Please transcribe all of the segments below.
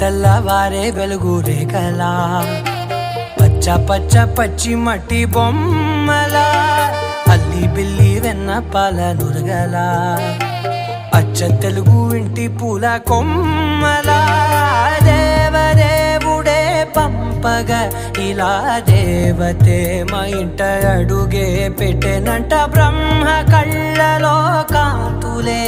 తెల్లవారే వెలుగు రేఖలా పచ్చ పచ్చ పచ్చి మట్టి బొమ్మలా అల్లి బిల్లి వెన్న పాల నురగలా అచ్చ తెలుగు ఇంటి పూల కొమ్మలా దేవదేవుడే పంపగా ఇలా దేవతే మా ఇంట అడుగే పెట్టెనంట బ్రహ్మ కళ్ళలో కాంతులే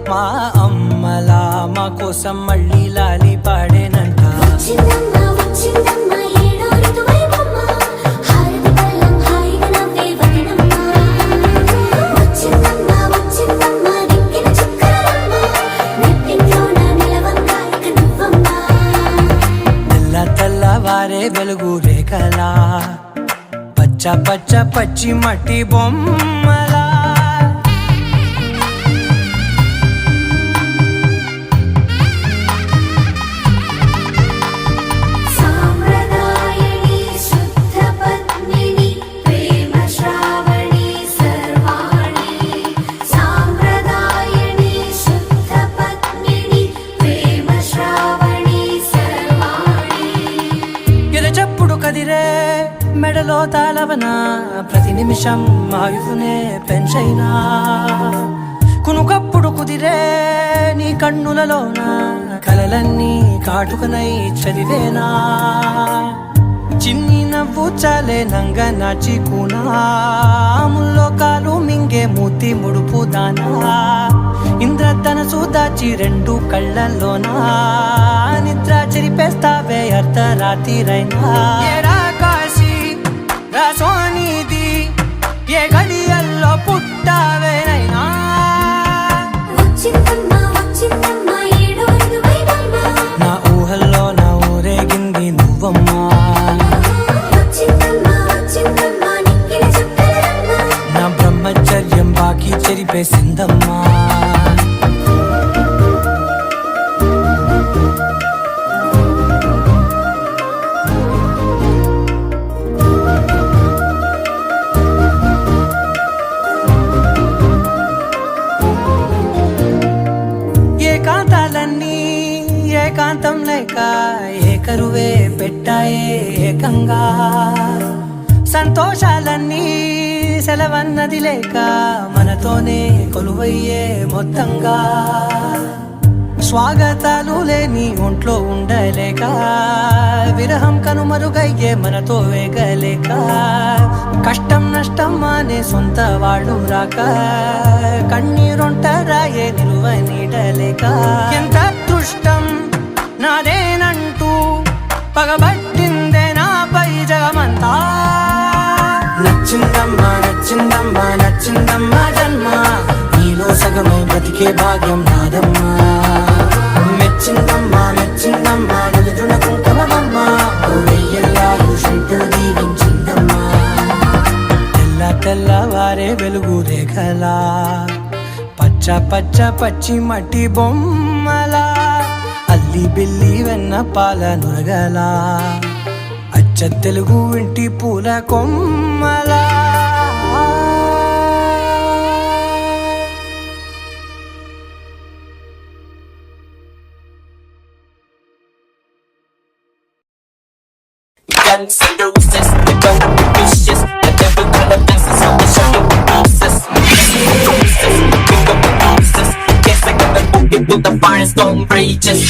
మా అమ్మలా మా కోసం మళ్ళీ లాలి పాడేనంట. తెల్లవారే వెలుగు రేఖలా పచ్చ పచ్చ పచ్చి మట్టి బొమ్మలా మెడలో తాళవన ప్రతి నిమిషం ఆయువునే పెంచైనా కునుకప్పుడు కుదిరే నీ కన్నులలోన కలలన్నీ కాటుకనై చదివేనా చిన్ని నవ్వు చాలే నంగ నాచి కూనాముల్లో కాలు మింగే మూతి ముడుపు దానా ఇంద్రధనసు దాచి రెండు కళ్ళల్లోనా నిద్ర చెరిపేస్తావే అర్ధరాత్రిరైనా సోనిది ఏ గడియల్లో పుట్టావేనైనా నా ఊహల్లో నా ఊరేగింది నువ్వమ్మా నా బ్రహ్మచర్యం బాకీ చెరిపేసిందమ్మా. ఏకాంతం లేక ఏకరువే పెట్టాయే ఏకంగా సంతోషాలన్నీ సెలవన్నది లేక మనతోనే కొలువయ్యే మొత్తంగా స్వాగతాలు లేని ఒంట్లో ఉండలేక విరహం కనుమరుగయ్యే మనతో వేగలేక కష్టం నష్టం అనే సొంత వాళ్ళు రాక కన్నీరొంటరాయే నిలువ నీడలేక ఎంత అదృష్టం నాదేనంటూ పగబట్టిందే నాపై జగమంతా. నచ్చిందమ్మా నచ్చిందమ్మా నచ్చిందమ్మా జన్మ నీలో సగమై బ్రతికే భాగ్యం నాదమ్మా. మెచ్చిందమ్మా మెచ్చిందమ్మా నలుదున కుంకుమమ్మా వెయ్యల్లాలు శంకరు దీవించిందమ్మా. తెల్లవారే వెలుగు రేఖలా పచ్చ పచ్చ పచ్చి మట్టి బొమ్మలా అల్లి బిల్లి వెన్న పాల నురగలా అచ్చ తెలుగు ఇంటి పూల కొమ్మలా. Guns and roses, we go vicious. The devil all of us is on the show you pieces. We go pieces. Guess I got the boogie with the fire storm rages.